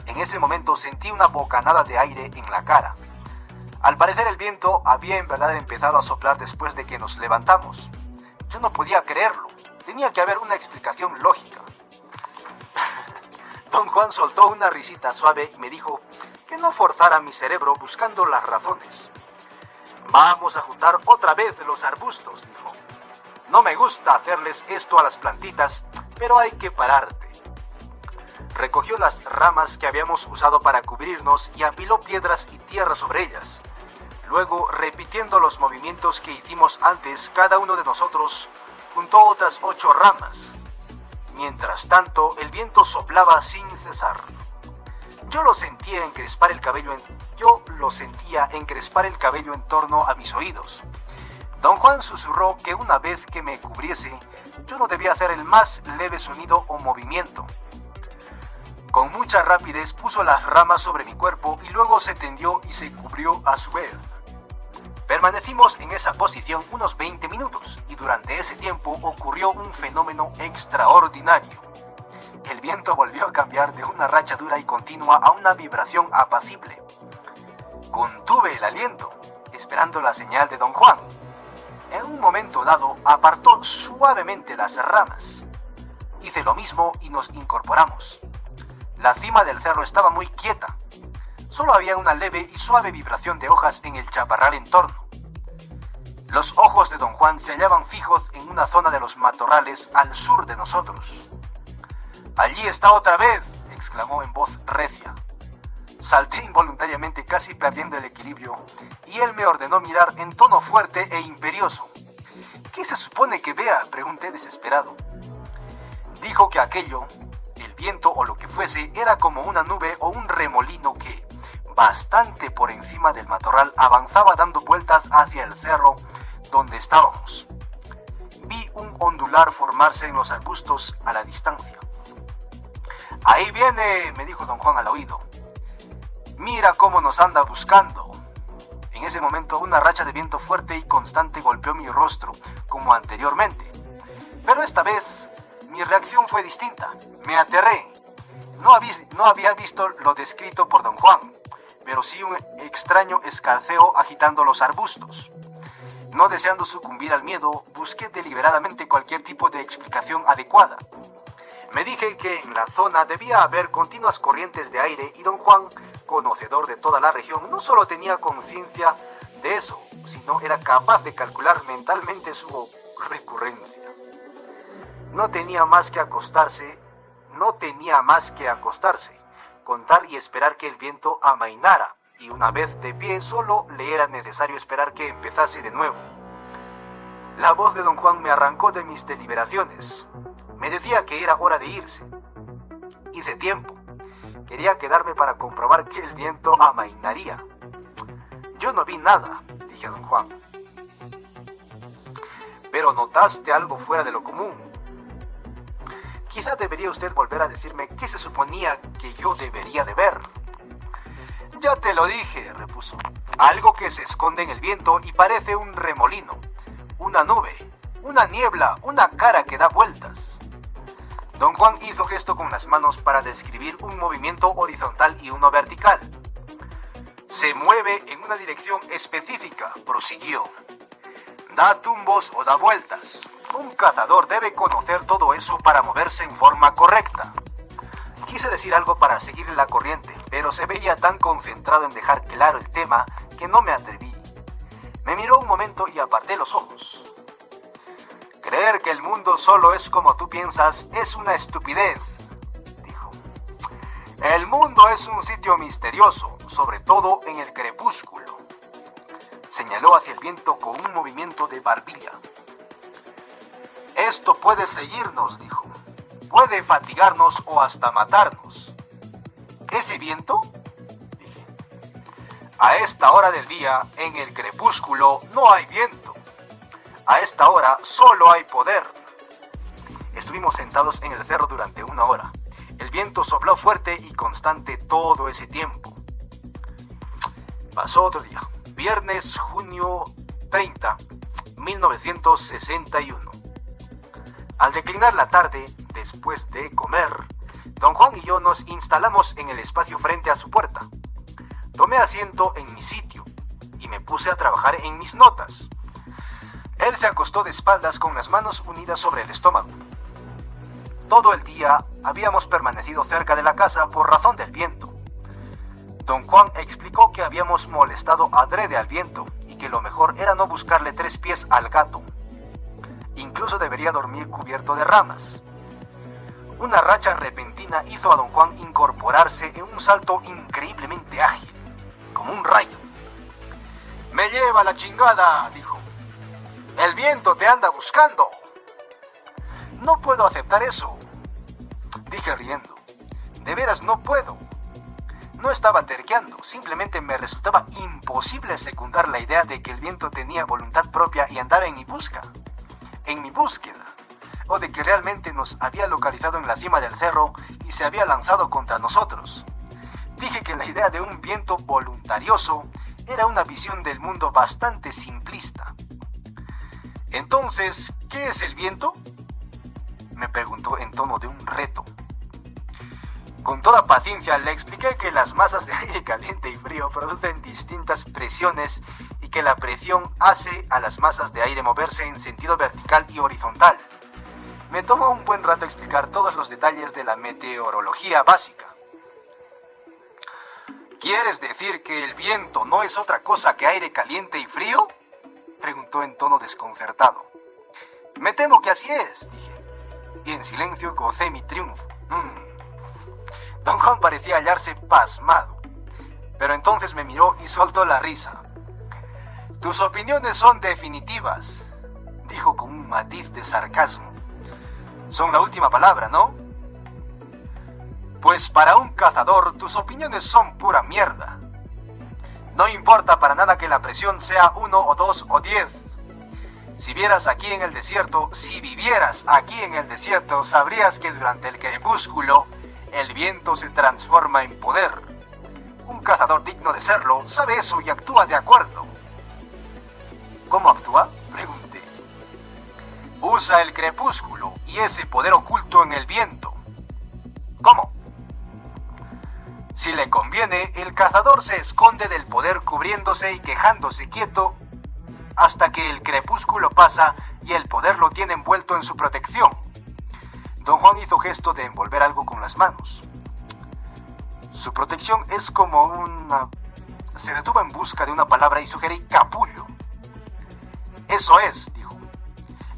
En ese momento sentí una bocanada de aire en la cara. Al parecer el viento había en verdad empezado a soplar después de que nos levantamos. Yo no podía creerlo. Tenía que haber una explicación lógica. Don Juan soltó una risita suave y me dijo que no forzara mi cerebro buscando las razones. «Vamos a juntar otra vez los arbustos», dijo. No me gusta hacerles esto a las plantitas, pero hay que pararte. Recogió las ramas que habíamos usado para cubrirnos y apiló piedras y tierra sobre ellas. Luego, repitiendo los movimientos que hicimos antes, cada uno de nosotros juntó otras 8 ramas. Mientras tanto, el viento soplaba sin cesar. Yo lo sentía encrespar el cabello en torno a mis oídos. Don Juan susurró que una vez que me cubriese, yo no debía hacer el más leve sonido o movimiento. Con mucha rapidez puso las ramas sobre mi cuerpo y luego se tendió y se cubrió a su vez. Permanecimos en esa posición unos 20 minutos y durante ese tiempo ocurrió un fenómeno extraordinario. El viento volvió a cambiar de una racha dura y continua a una vibración apacible. Contuve el aliento, esperando la señal de Don Juan. En un momento dado, apartó suavemente las ramas. Hice lo mismo y nos incorporamos. La cima del cerro estaba muy quieta. Solo había una leve y suave vibración de hojas en el chaparral en torno. Los ojos de Don Juan se hallaban fijos en una zona de los matorrales al sur de nosotros. «¡Allí está otra vez!», exclamó en voz recia. Salté involuntariamente, casi perdiendo el equilibrio, y él me ordenó mirar en tono fuerte e imperioso. «¿Qué se supone que vea?», pregunté desesperado. Dijo que aquello, el viento o lo que fuese, era como una nube o un remolino que, bastante por encima del matorral, avanzaba dando vueltas hacia el cerro donde estábamos. Vi un ondular formarse en los arbustos a la distancia. «¡Ahí viene!», me dijo Don Juan al oído. «Mira cómo nos anda buscando». En ese momento una racha de viento fuerte y constante golpeó mi rostro, como anteriormente. Pero esta vez mi reacción fue distinta. Me aterré. No había visto lo descrito por Don Juan, pero sí un extraño escarceo agitando los arbustos. No deseando sucumbir al miedo, busqué deliberadamente cualquier tipo de explicación adecuada. Me dije que en la zona debía haber continuas corrientes de aire y Don Juan, conocedor de toda la región, no solo tenía conciencia de eso, sino era capaz de calcular mentalmente su recurrencia. No tenía más que acostarse, contar y esperar que el viento amainara, y una vez de pie solo le era necesario esperar que empezase de nuevo. La voz de Don Juan me arrancó de mis deliberaciones. Me decía que era hora de irse. Hice tiempo. Quería quedarme para comprobar que el viento amainaría. «Yo no vi nada», dije a Don Juan. «Pero notaste algo fuera de lo común. Quizá debería usted volver a decirme qué se suponía que yo debería de ver». «Ya te lo dije», repuso. «Algo que se esconde en el viento y parece un remolino, una nube, una niebla, una cara que da vueltas». Don Juan hizo gesto con las manos para describir un movimiento horizontal y uno vertical. «Se mueve en una dirección específica», prosiguió. «Da tumbos o da vueltas. Un cazador debe conocer todo eso para moverse en forma correcta». Quise decir algo para seguir la corriente, pero se veía tan concentrado en dejar claro el tema que no me atreví. Me miró un momento y aparté los ojos. «Creer que el mundo solo es como tú piensas es una estupidez», dijo. «El mundo es un sitio misterioso, sobre todo en el crepúsculo». Señaló hacia el viento con un movimiento de barbilla. «Esto puede seguirnos», dijo. «Puede fatigarnos o hasta matarnos». «¿Ese viento?», dije. «A esta hora del día, en el crepúsculo, no hay viento. A esta hora solo hay poder». Estuvimos sentados en el cerro durante 1 hora. El viento sopló fuerte y constante todo ese tiempo. Pasó otro día, viernes, junio 30, 1961. Al declinar la tarde, después de comer, Don Juan y yo nos instalamos en el espacio frente a su puerta. Tomé asiento en mi sitio y me puse a trabajar en mis notas. Él se acostó de espaldas con las manos unidas sobre el estómago. Todo el día habíamos permanecido cerca de la casa por razón del viento. Don Juan explicó que habíamos molestado adrede al viento y que lo mejor era no buscarle 3 pies al gato. incluso debería dormir cubierto de ramas. Una racha repentina hizo a don Juan incorporarse en un salto increíblemente ágil, como un rayo. «Me lleva la chingada», dijo. «El viento te anda buscando». «No puedo aceptar eso», dije riendo. «De veras no puedo». No estaba terqueando, simplemente me resultaba imposible secundar la idea de que el viento tenía voluntad propia y andaba en mi búsqueda, o de que realmente nos había localizado en la cima del cerro y se había lanzado contra nosotros. Dije que la idea de un viento voluntarioso era una visión del mundo bastante simplista. «Entonces, ¿qué es el viento?», me preguntó en tono de un reto. Con toda paciencia le expliqué que las masas de aire caliente y frío producen distintas presiones y que la presión hace a las masas de aire moverse en sentido vertical y horizontal. Me tomó un buen rato explicar todos los detalles de la meteorología básica. «¿Quieres decir que el viento no es otra cosa que aire caliente y frío?», preguntó en tono desconcertado. «Me temo que así es», dije, y en silencio gocé mi triunfo. Don Juan parecía hallarse pasmado, pero entonces me miró y soltó la risa. «Tus opiniones son definitivas», dijo con un matiz de sarcasmo. «Son la última palabra, ¿no?». «Pues para un cazador tus opiniones son pura mierda. No importa para nada que la presión sea 1 o 2 o 10. Si vivieras aquí en el desierto, sabrías que durante el crepúsculo el viento se transforma en poder. Un cazador digno de serlo sabe eso y actúa de acuerdo». «¿Cómo actúa?», pregunté. «Usa el crepúsculo y ese poder oculto en el viento». «¿Cómo?». «Si le conviene, el cazador se esconde del poder cubriéndose y quejándose quieto hasta que el crepúsculo pasa y el poder lo tiene envuelto en su protección». Don Juan hizo gesto de envolver algo con las manos. «Su protección es como una...». Se detuvo en busca de una palabra y sugerí capullo. «Eso es», dijo.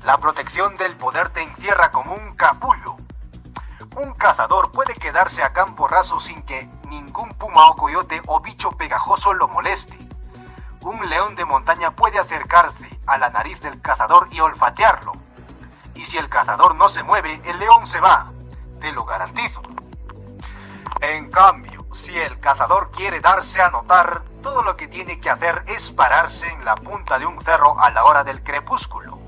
«La protección del poder te encierra como un capullo. Un cazador puede quedarse a campo raso sin que ningún puma o coyote o bicho pegajoso lo moleste. Un león de montaña puede acercarse a la nariz del cazador y olfatearlo. Y si el cazador no se mueve, el león se va, te lo garantizo. En cambio, si el cazador quiere darse a notar, todo lo que tiene que hacer es pararse en la punta de un cerro a la hora del crepúsculo.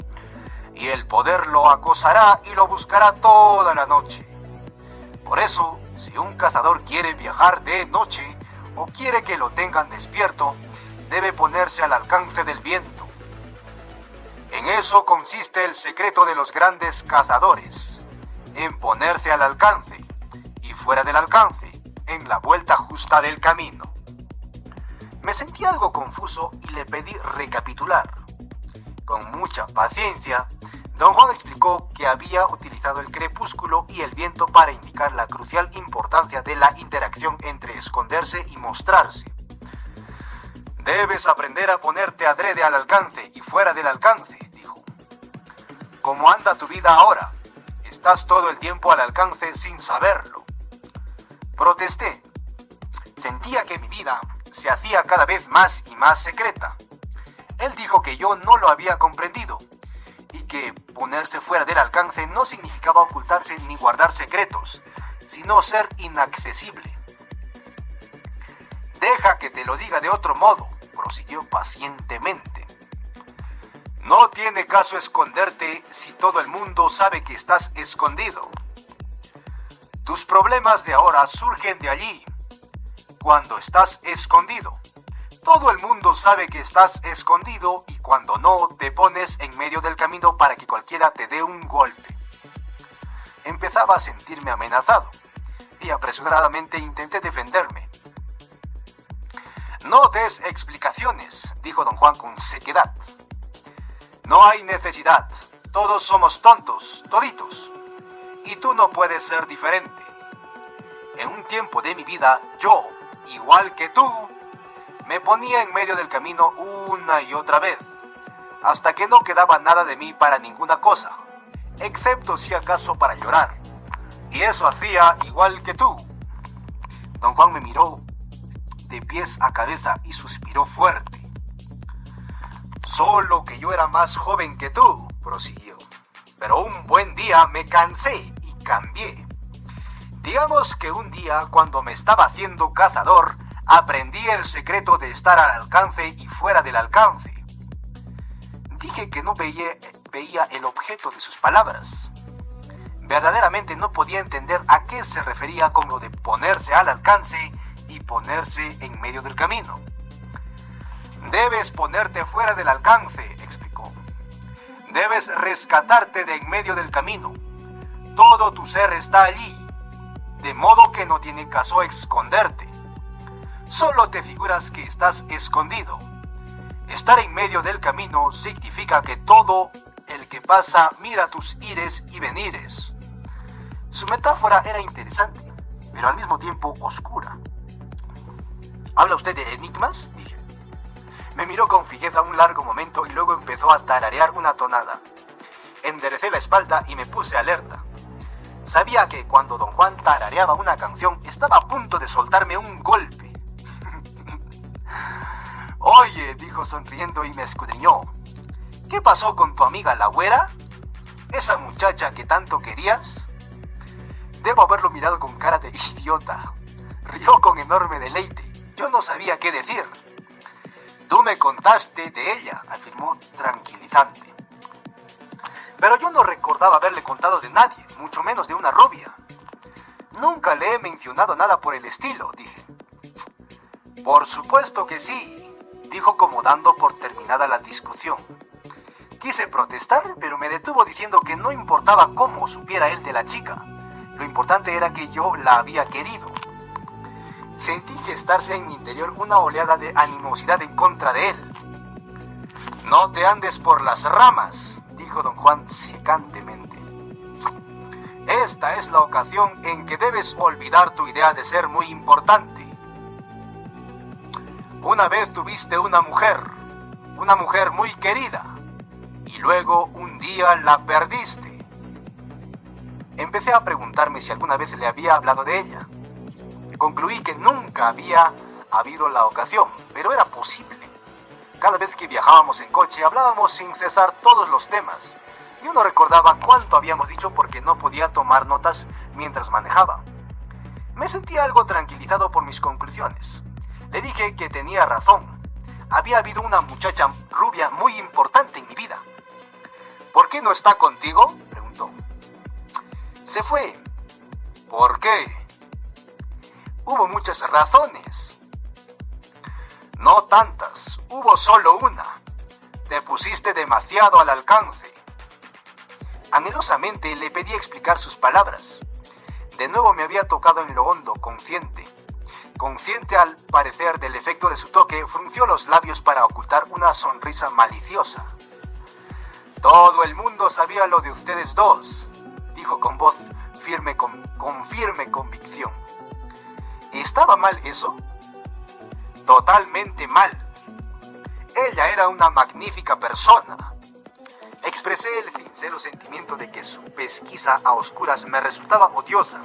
Y el poder lo acosará y lo buscará toda la noche. Por eso, si un cazador quiere viajar de noche o quiere que lo tengan despierto, debe ponerse al alcance del viento. En eso consiste el secreto de los grandes cazadores, en ponerse al alcance, y fuera del alcance, en la vuelta justa del camino». Me sentí algo confuso y le pedí recapitular. Con mucha paciencia, don Juan explicó que había utilizado el crepúsculo y el viento para indicar la crucial importancia de la interacción entre esconderse y mostrarse. «Debes aprender a ponerte adrede al alcance y fuera del alcance», dijo. «¿Cómo anda tu vida ahora? Estás todo el tiempo al alcance sin saberlo». Protesté. Sentía que mi vida se hacía cada vez más y más secreta. Él dijo que yo no lo había comprendido y que ponerse fuera del alcance no significaba ocultarse ni guardar secretos, sino ser inaccesible. «Deja que te lo diga de otro modo», prosiguió pacientemente. «No tiene caso esconderte si todo el mundo sabe que estás escondido. Tus problemas de ahora surgen de allí, cuando estás escondido. Todo el mundo sabe que estás escondido y cuando no, te pones en medio del camino para que cualquiera te dé un golpe». Empezaba a sentirme amenazado y apresuradamente intenté defenderme. «No des explicaciones», dijo don Juan con sequedad. «No hay necesidad. Todos somos tontos, toditos. Y tú no puedes ser diferente. En un tiempo de mi vida, yo, igual que tú, me ponía en medio del camino una y otra vez, hasta que no quedaba nada de mí para ninguna cosa. excepto si acaso para llorar. Y eso hacía igual que tú. Don Juan me miró de pies a cabeza y suspiró fuerte. Solo que yo era más joven que tú, prosiguió. Pero un buen día me cansé y cambié. Digamos que un día, cuando me estaba haciendo cazador, aprendí el secreto de estar al alcance y fuera del alcance. Dije que no veía el objeto de sus palabras. Verdaderamente no podía entender a qué se refería con lo de ponerse al alcance y ponerse en medio del camino. Debes ponerte fuera del alcance, explicó. Debes rescatarte de en medio del camino. Todo tu ser está allí, de modo que no tiene caso esconderte. Solo te figuras que estás escondido. Estar en medio del camino significa que todo el que pasa mira tus ires y venires. Su metáfora era interesante, pero al mismo tiempo oscura. ¿Habla usted de enigmas?, dije. Me miró con fijeza un largo momento y luego empezó a tararear una tonada. Enderecé la espalda y me puse alerta. Sabía que cuando don Juan tarareaba una canción estaba a punto de soltarme un golpe. Oye, dijo sonriendo y me escudriñó. ¿Qué pasó con tu amiga la güera? ¿Esa muchacha que tanto querías? Debo haberlo mirado con cara de idiota. Rió con enorme deleite. Yo no sabía qué decir. Tú me contaste de ella, afirmó tranquilizante. Pero yo no recordaba haberle contado de nadie, mucho menos de una rubia. Nunca le he mencionado nada por el estilo, dije. Por supuesto que sí, dijo como dando por terminada la discusión. Quise protestar, pero me detuvo diciendo que no importaba cómo supiera él de la chica. Lo importante era que yo la había querido. Sentí gestarse en mi interior una oleada de animosidad en contra de él. No te andes por las ramas, dijo don Juan secantemente. Esta es la ocasión en que debes olvidar tu idea de ser muy importante. Una vez tuviste una mujer muy querida, y luego un día la perdiste. Empecé a preguntarme si alguna vez le había hablado de ella. Concluí que nunca había habido la ocasión, pero era posible. Cada vez que viajábamos en coche hablábamos sin cesar todos los temas. Yo no recordaba cuánto habíamos dicho porque no podía tomar notas mientras manejaba. Me sentía algo tranquilizado por mis conclusiones. Le dije que tenía razón. Había habido una muchacha rubia muy importante en mi vida. ¿Por qué no está contigo?, preguntó. Se fue. ¿Por qué? Hubo muchas razones. No tantas, hubo solo una. Te pusiste demasiado al alcance. Anhelosamente le pedí explicar sus palabras. De nuevo me había tocado en lo hondo, consciente. Consciente al parecer del efecto de su toque, frunció los labios para ocultar una sonrisa maliciosa. Todo el mundo sabía lo de ustedes dos, dijo con voz firme, con firme convicción. ¿Estaba mal eso? Totalmente mal. Ella era una magnífica persona. Expresé el sincero sentimiento de que su pesquisa a oscuras me resultaba odiosa,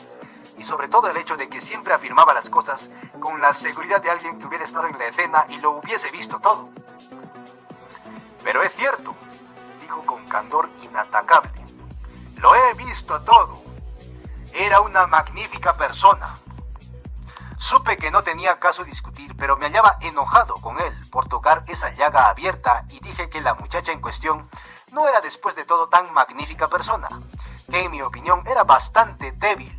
y sobre todo el hecho de que siempre afirmaba las cosas con la seguridad de alguien que hubiera estado en la escena y lo hubiese visto todo. Pero es cierto, dijo con candor inatacable. Lo he visto todo. Era una magnífica persona. Supe que no tenía caso discutir, pero me hallaba enojado con él por tocar esa llaga abierta y dije que la muchacha en cuestión no era después de todo tan magnífica persona, que en mi opinión era bastante débil.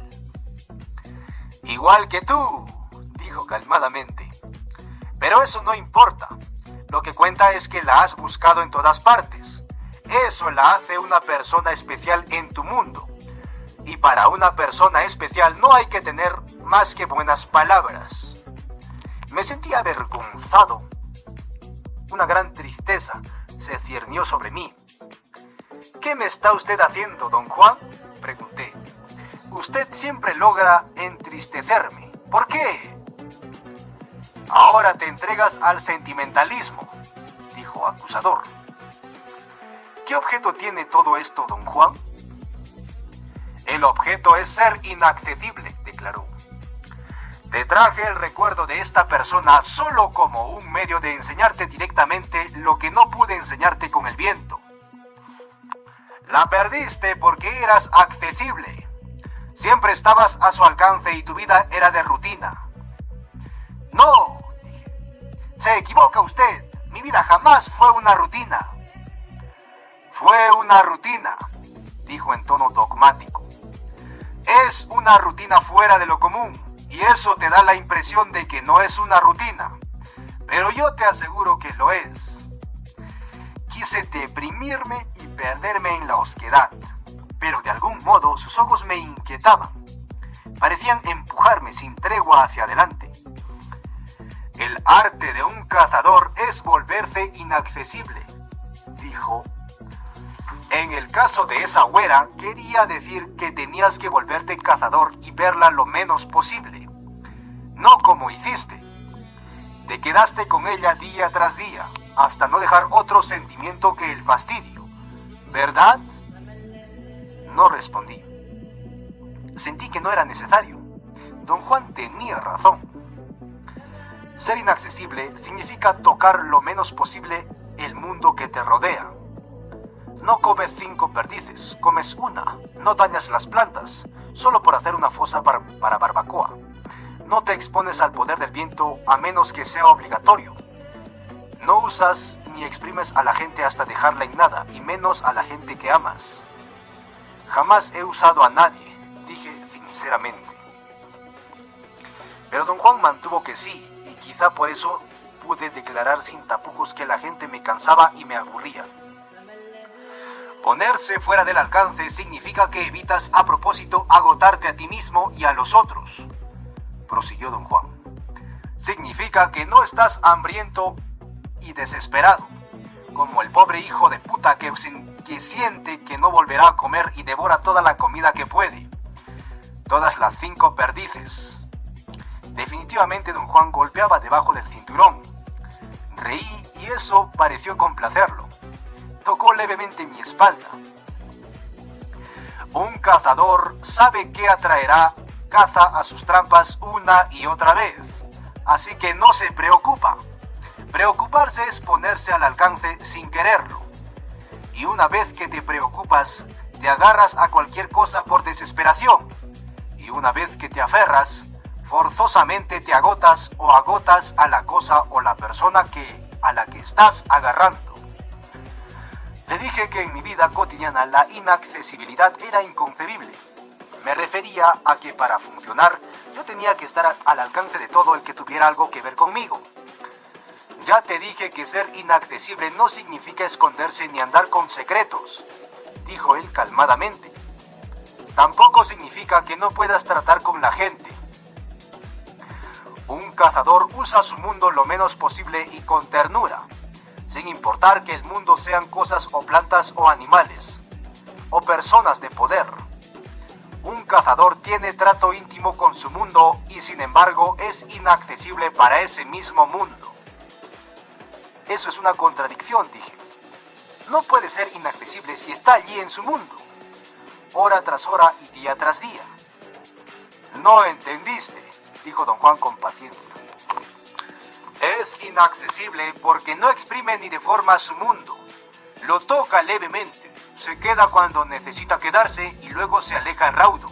Igual que tú, dijo calmadamente. Pero eso no importa. Lo que cuenta es que la has buscado en todas partes. Eso la hace una persona especial en tu mundo. Y para una persona especial no hay que tener más que buenas palabras. Me sentí avergonzado. Una gran tristeza se ciernió sobre mí. ¿Qué me está usted haciendo, don Juan?, pregunté. Usted siempre logra entristecerme. ¿Por qué? Ahora te entregas al sentimentalismo, dijo acusador. ¿Qué objeto tiene todo esto, don Juan?, El objeto es ser inaccesible, declaró. Te traje el recuerdo de esta persona solo como un medio de enseñarte directamente lo que no pude enseñarte con el viento. La perdiste porque eras accesible. Siempre estabas a su alcance y tu vida era de rutina. No, dije. Se equivoca usted. Mi vida jamás fue una rutina. Fue una rutina, dijo en tono dogmático. Es una rutina fuera de lo común. Y eso te da la impresión de que no es una rutina. Pero yo te aseguro que lo es. Quise deprimirme y perderme en la osquedad. Pero de algún modo sus ojos me inquietaban. Parecían empujarme sin tregua hacia adelante. El arte de un cazador es volverse inaccesible, dijo. En el caso de esa güera, quería decir que tenías que volverte cazador y verla lo menos posible. No como hiciste. Te quedaste con ella día tras día, hasta no dejar otro sentimiento que el fastidio. ¿Verdad? No respondí. Sentí que no era necesario. Don Juan tenía razón. Ser inaccesible significa tocar lo menos posible el mundo que te rodea. No comes 5 perdices, comes una. No dañas las plantas, solo por hacer una fosa para barbacoa. No te expones al poder del viento a menos que sea obligatorio. No usas ni exprimes a la gente hasta dejarla en nada, y menos a la gente que amas. Jamás he usado a nadie, dije sinceramente. Pero don Juan mantuvo que sí, y quizá por eso pude declarar sin tapujos que la gente me cansaba y me aburría. Ponerse fuera del alcance significa que evitas a propósito agotarte a ti mismo y a los otros, prosiguió don Juan. Significa que no estás hambriento y desesperado, como el pobre hijo de puta que siente que no volverá a comer y devora toda la comida que puede. Todas las 5 perdices. Definitivamente don Juan golpeaba debajo del cinturón. Reí y eso pareció complacerlo. Tocó levemente mi espalda. Un cazador sabe que atraerá caza a sus trampas una y otra vez, así que no se preocupa. Preocuparse es ponerse al alcance sin quererlo. Y una vez que te preocupas, te agarras a cualquier cosa por desesperación. Y una vez que te aferras, forzosamente te agotas o agotas a la cosa o la persona a la que estás agarrando. Le dije que en mi vida cotidiana la inaccesibilidad era inconcebible. Me refería a que para funcionar yo tenía que estar al alcance de todo el que tuviera algo que ver conmigo. Ya te dije que ser inaccesible no significa esconderse ni andar con secretos, dijo él calmadamente. Tampoco significa que no puedas tratar con la gente. Un cazador usa su mundo lo menos posible y con ternura, sin importar que el mundo sean cosas o plantas o animales, o personas de poder. Un cazador tiene trato íntimo con su mundo y sin embargo es inaccesible para ese mismo mundo. Eso es una contradicción, dije. No puede ser inaccesible si está allí en su mundo, hora tras hora y día tras día. No entendiste, dijo don Juan con paciencia. Es inaccesible porque no exprime ni deforma su mundo. Lo toca levemente, se queda cuando necesita quedarse y luego se aleja en raudo,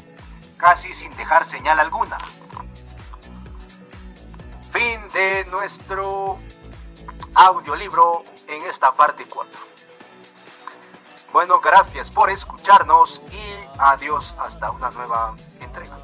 casi sin dejar señal alguna. Fin de nuestro audiolibro en esta parte 4. Bueno, gracias por escucharnos y adiós hasta una nueva entrega.